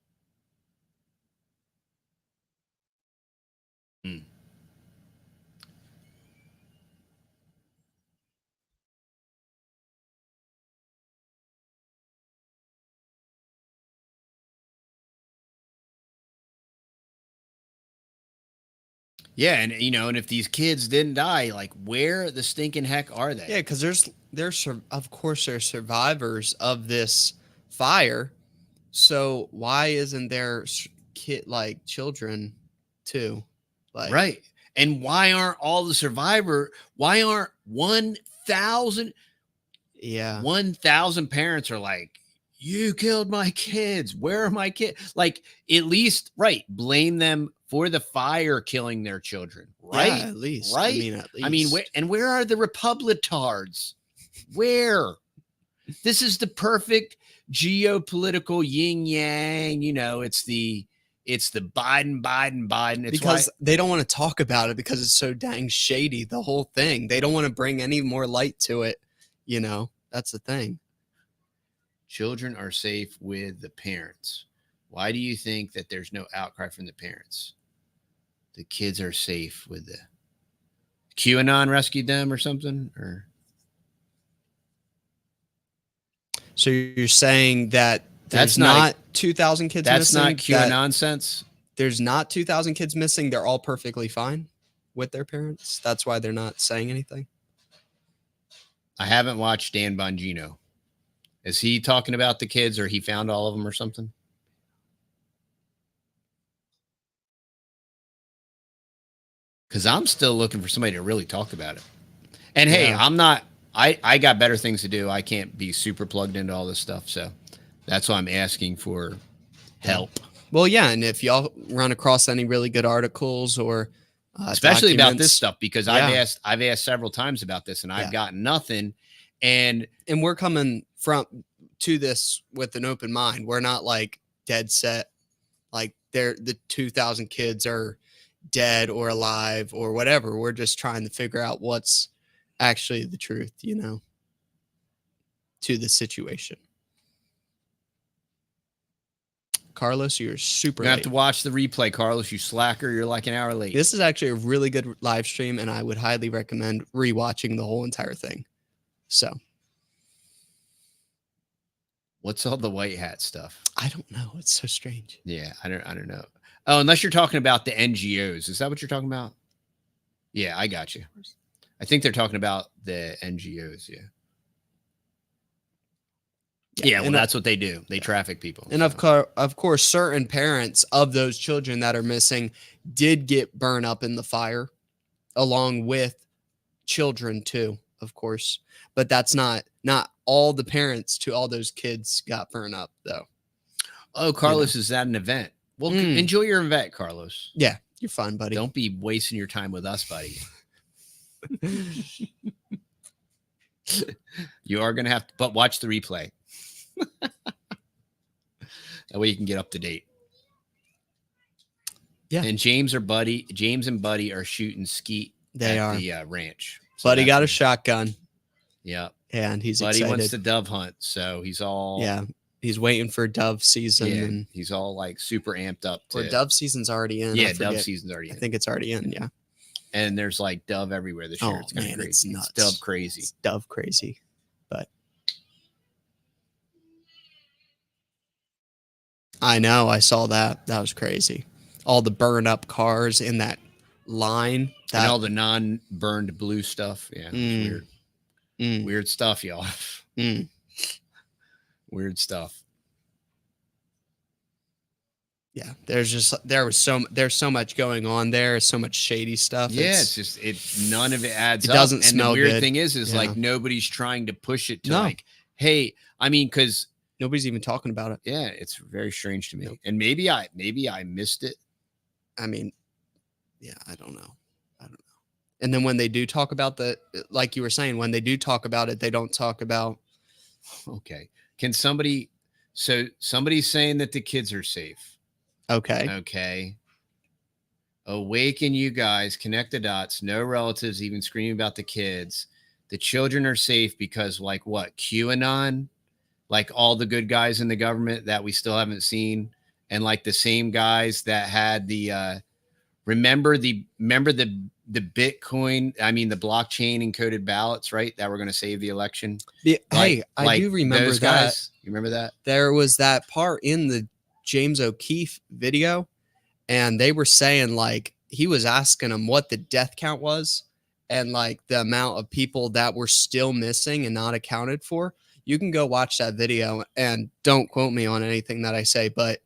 Yeah, and and if these kids didn't die, like, where the stinking heck are they? Yeah, because there's of course there's survivors of this fire. So why isn't there children too? Right. And why aren't all the why aren't 1,000 1,000 parents are like, you killed my kids. Where are my kids? Like, at least, blame them for the fire killing their children. Right. Yeah, at least. Right. I mean, where are the Republicards? Where? This is the perfect geopolitical yin yang. It's the Biden. It's because they don't want to talk about it because it's so dang shady, the whole thing. They don't want to bring any more light to it. That's the thing. Children are safe with the parents. Why do you think that there's no outcry from the parents? The kids are safe with the QAnon rescued them or something? Or so you're saying that that's not 2,000 kids that's missing? Not QAnon nonsense? there's not 2,000 kids missing. They're all perfectly fine with their parents. That's why they're not saying anything. I haven't watched Dan Bongino. Is he talking about the kids, or he found all of them or something? Because I'm still looking for somebody to really talk about it. And hey, Yeah. I'm not, I got better things to do. I can't be super plugged into all this stuff. So that's why I'm asking for help. Well, yeah. And if y'all run across any really good articles or especially about this documents, stuff, because yeah. I've asked several times about this and I've gotten nothing. And we're coming to this with an open mind. We're not like dead set, like the 2,000 kids are dead or alive or whatever. We're just trying to figure out what's actually the truth, you know, to the situation. Carlos, you're super you have late. to watch the replay, Carlos. You slacker. You're like an hour late. This is actually a really good live stream, and I would highly recommend rewatching the whole entire thing. So, what's all the white hat stuff? I don't know. It's so strange. Yeah, I don't know. Oh, unless you're talking about the NGOs. Is that what you're talking about? Yeah, I got you. I think they're talking about the NGOs. Yeah. Yeah, well, that's what they do. They traffic people. And of course, certain parents of those children that are missing did get burned up in the fire, along with children too, of course. But that's not all the parents to all those kids got burned up, though. Oh, Carlos, is that an event? Well, enjoy your event, Carlos. Yeah, you're fine, buddy. Don't be wasting your time with us, buddy. You are going to have to, but watch the replay. That way you can get up to date. Yeah. And James and Buddy are shooting skeet at the ranch. So Buddy got a shotgun. Yeah. And he's Buddy excited. wants to dove hunt, so he's all he's waiting for dove season. Yeah, and he's all like super amped up. Or dove season's already in. Yeah, dove season's already in. I think it's already in. Yeah. And there's like dove everywhere this year. Oh, it's kind of crazy. It's nuts. It's dove crazy. It's dove crazy. But I know. I saw that. That was crazy. All the burned up cars in that line. And all the non-burned blue stuff. Yeah, weird. Weird stuff, y'all. Weird stuff. Yeah, there's so much going on there, so much shady stuff. Yeah, none of it adds up. It doesn't smell good. And the weird thing is like nobody's trying to push it to like, hey, I mean, because nobody's even talking about it. Yeah, it's very strange to me. Nope. And maybe I missed it. I mean, yeah, I don't know. And then when they do talk about like you were saying, when they do talk about it, they don't talk about. Okay. Somebody's saying that the kids are safe. Okay. Awaken, you guys. Connect the dots. No relatives even screaming about the kids. The children are safe because, like, what? QAnon? Like all the good guys in the government that we still haven't seen. And like the same guys that had the remember the Bitcoin, I mean the blockchain encoded ballots, right? That were going to save the election. I do remember those that. Guys. You remember that? There was that part in the James O'Keefe video, and they were saying like he was asking them what the death count was and like the amount of people that were still missing and not accounted for. You can go watch that video and don't quote me on anything that I say, but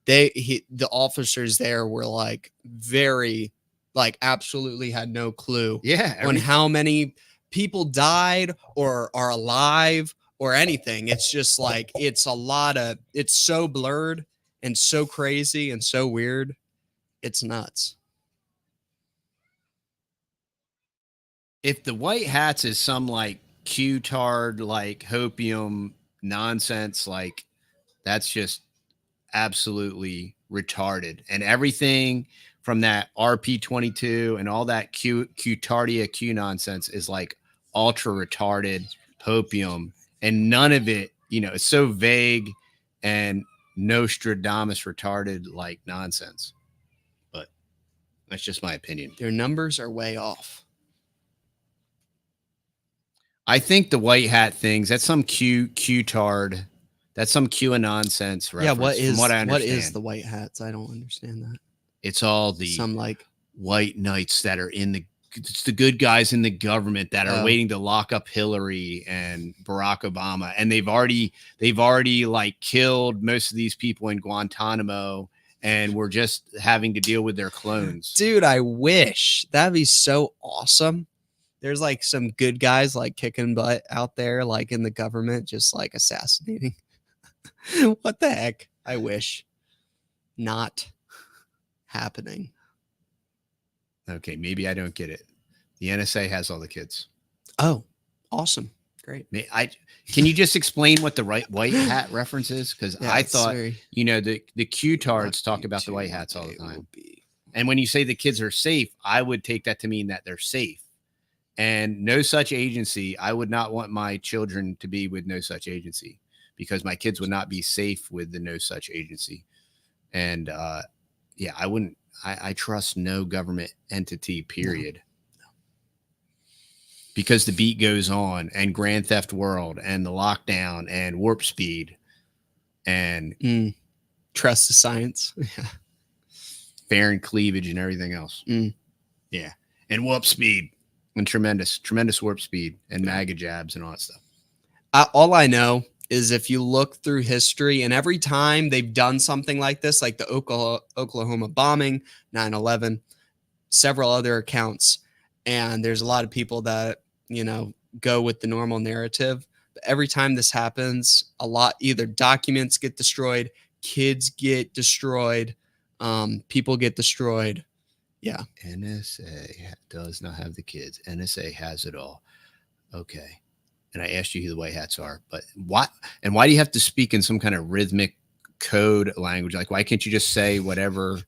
the officers there were like very, like absolutely had no clue on how many people died or are alive or anything. It's just like, it's so blurred and so crazy and so weird. It's nuts. If the white hats is some like Q-tard, like hopium nonsense, like that's just absolutely retarded. And everything from that RP22 and all that Q-tardia Q nonsense is like ultra retarded hopium, and none of it, it's so vague and Nostradamus retarded like nonsense. But that's just my opinion. Their numbers are way off. I think the white hat things, that's some Q-tard. That's some QAnon nonsense. Yeah, what is the white hats? I don't understand that. It's all the some like white knights that are it's the good guys in the government that are waiting to lock up Hillary and Barack Obama. And they've already like killed most of these people in Guantanamo, and we're just having to deal with their clones. Dude, I wish. That'd be so awesome. There's like some good guys like kicking butt out there, like in the government, just like assassinating. What the heck? I wish. Not happening. Okay, maybe I don't get it. The NSA has all the kids. Oh, awesome. Great. Can you just explain what the white hat reference is? Because I thought, the Q-tards talk about the white hats all the time. And when you say the kids are safe, I would take that to mean that they're safe. And no such agency, I would not want my children to be with no such agency, because my kids would not be safe with the no such agency. And I wouldn't. I trust no government entity, period. No. Because the beat goes on, and Grand Theft World, and the lockdown, and Warp Speed, and trust the science, fair and cleavage, and everything else. Yeah, and Warp Speed, and tremendous Warp Speed, and MAGA jabs, and all that stuff. All I know is if you look through history, and every time they've done something like this, like the Oklahoma bombing, 9/11, several other accounts, and there's a lot of people that, go with the normal narrative. But every time this happens, either documents get destroyed, kids get destroyed, people get destroyed. Yeah. NSA does not have the kids. NSA has it all. Okay. And I asked you who the white hats are, but why do you have to speak in some kind of rhythmic code language? Like, why can't you just say whatever?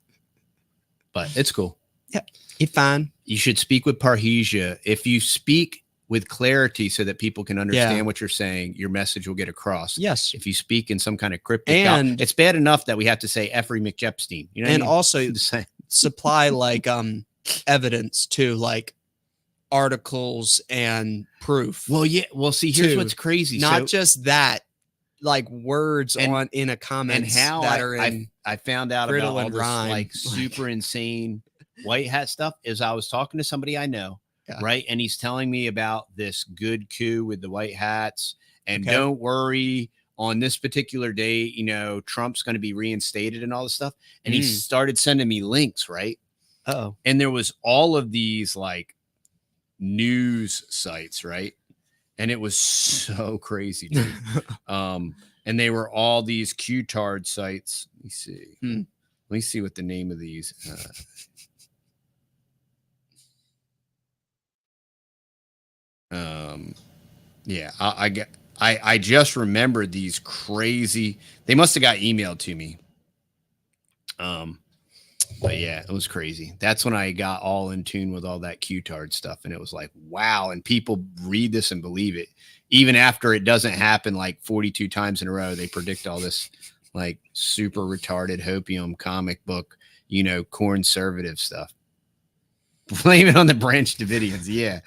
But it's cool. Yeah, you're fine. You should speak with parrhesia. If you speak with clarity so that people can understand what you're saying, your message will get across. Yes. If you speak in some kind of cryptic, and it's bad enough that we have to say Effrey McJepstein. You know, and also supply like evidence too, like articles and proof. Well, yeah. Well, see, here's what's crazy. Not just that, like words in a comment, and how I found out about all this like super insane white hat stuff is I was talking to somebody I know, right? And he's telling me about this good coup with the white hats, and don't worry, on this particular day, Trump's going to be reinstated and all this stuff. And he started sending me links, right? Oh, and there was all of these like news sites, right? And it was so crazy, dude. And they were all these Q-tard sites. Let me see. Let me see what the name of these. I just remembered these crazy. They must have got emailed to me. But yeah, it was crazy. That's when I got all in tune with all that Q-tard stuff. And it was like, wow. And people read this and believe it. Even after it doesn't happen like 42 times in a row, they predict all this like super retarded hopium comic book, conservative stuff. Blame it on the Branch Davidians. Yeah.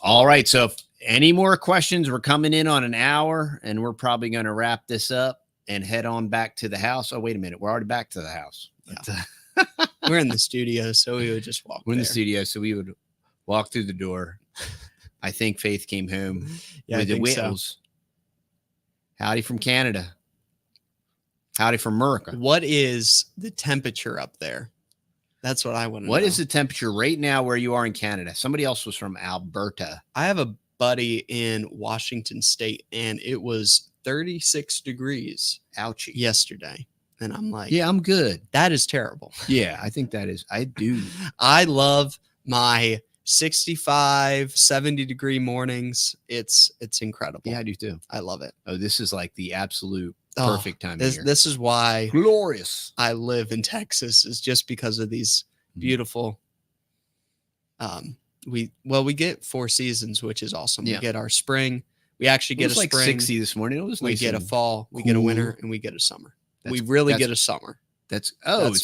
All right. So if any more questions, we're coming in on an hour, and we're probably going to wrap this up and head on back to the house. Oh, wait a minute. We're already back to the house. Yeah. We're in the studio, so we would just walk. We're in the studio, so we would walk through the door. I think Faith came home with the Whittles. So. Howdy from Canada. Howdy from America. What is the temperature up there? That's what I want to know. What is the temperature right now where you are in Canada? Somebody else was from Alberta. I have a buddy in Washington State, and it was 36 degrees ouchie yesterday. And I'm like, yeah, I'm good. That is terrible. Yeah, I think that is. I do. I love my 65, 70 degree mornings. It's incredible. Yeah, I do too. I love it. Oh, this is like the absolute perfect time of year. This is why glorious I live in Texas, is just because of these beautiful we get 4 seasons, which is awesome. We get our spring. We actually get a like spring. 60 this morning. It was nice. We get a fall, we get a winter, and we get a summer. We really get a summer. It's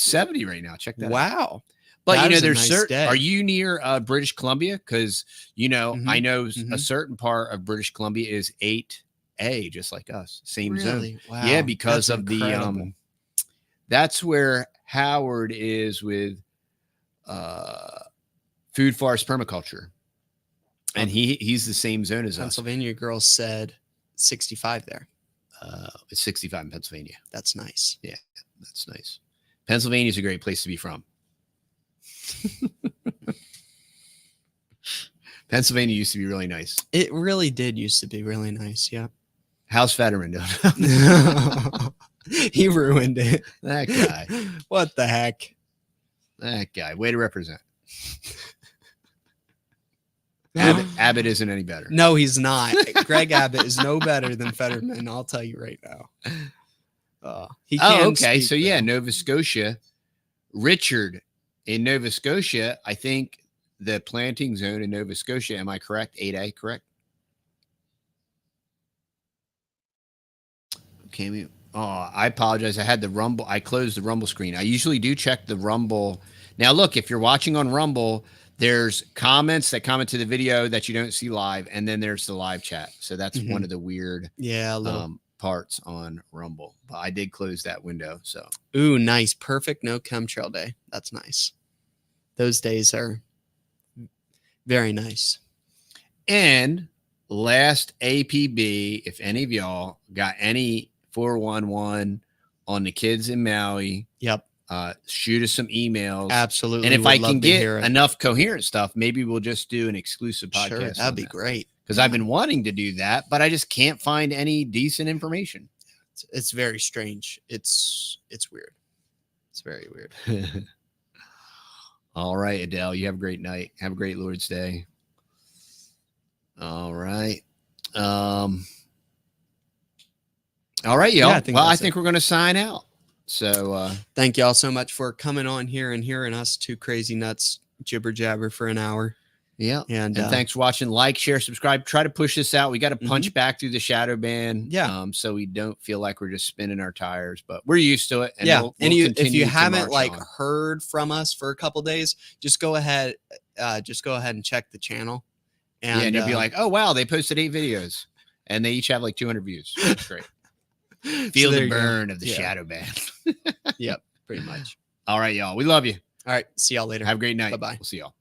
70 right now. Check that out. Wow. But there's certain. Are you near British Columbia? Because I know a certain part of British Columbia is 8 A, just like us, same zone. Really? Wow. Yeah, because That's of incredible. the that's where Howard is with food forest permaculture, and he's the same zone as us. Pennsylvania girl said 65 there. It's 65 in Pennsylvania. That's nice. Yeah, that's nice. Pennsylvania is a great place to be from. Pennsylvania used to be really nice. It really did used to be really nice. Yeah. How's Fetterman doing? He ruined it. That guy. What the heck? That guy. Way to represent. Abbott isn't any better. No, he's not. Greg Abbott is no better than Fetterman. I'll tell you right now. He can okay. speak, So yeah, though. Nova Scotia. Richard in Nova Scotia. I think the planting zone in Nova Scotia. Am I correct? 8A, correct? Okay. I apologize. I had the Rumble. I closed the Rumble screen. I usually do check the Rumble. Now, look, if you're watching on Rumble, there's comments that comment to the video that you don't see live, and then there's the live chat. So that's one of the weird parts on Rumble. But I did close that window. So ooh, nice, perfect no chemtrail day. That's nice. Those days are very nice. And last APB, if any of y'all got any 411 on the kids in Maui, yep. Shoot us some emails. Absolutely. And if I can get enough coherent stuff, maybe we'll just do an exclusive podcast. Sure, that'd be great. Because I've been wanting to do that, but I just can't find any decent information. It's very strange. It's weird. It's very weird. All right, Adele, you have a great night. Have a great Lord's Day. All right. All right, y'all. Yeah, I think we're going to sign out. So thank y'all so much for coming on here and hearing us two crazy nuts jibber jabber for an hour. Yeah. And thanks for watching. Like, share, subscribe. Try to push this out. We got to punch back through the shadow ban. Yeah. So we don't feel like we're just spinning our tires, but we're used to it. And yeah. We'll if you haven't heard from us for a couple days, just go ahead and check the channel. And you'll be like, oh, wow, they posted 8 videos and they each have like 200 views. That's great. Feel the burn of the shadow ban. Yep. Pretty much. All right, y'all. We love you. All right. See y'all later. Have a great night. Bye-bye. We'll see y'all.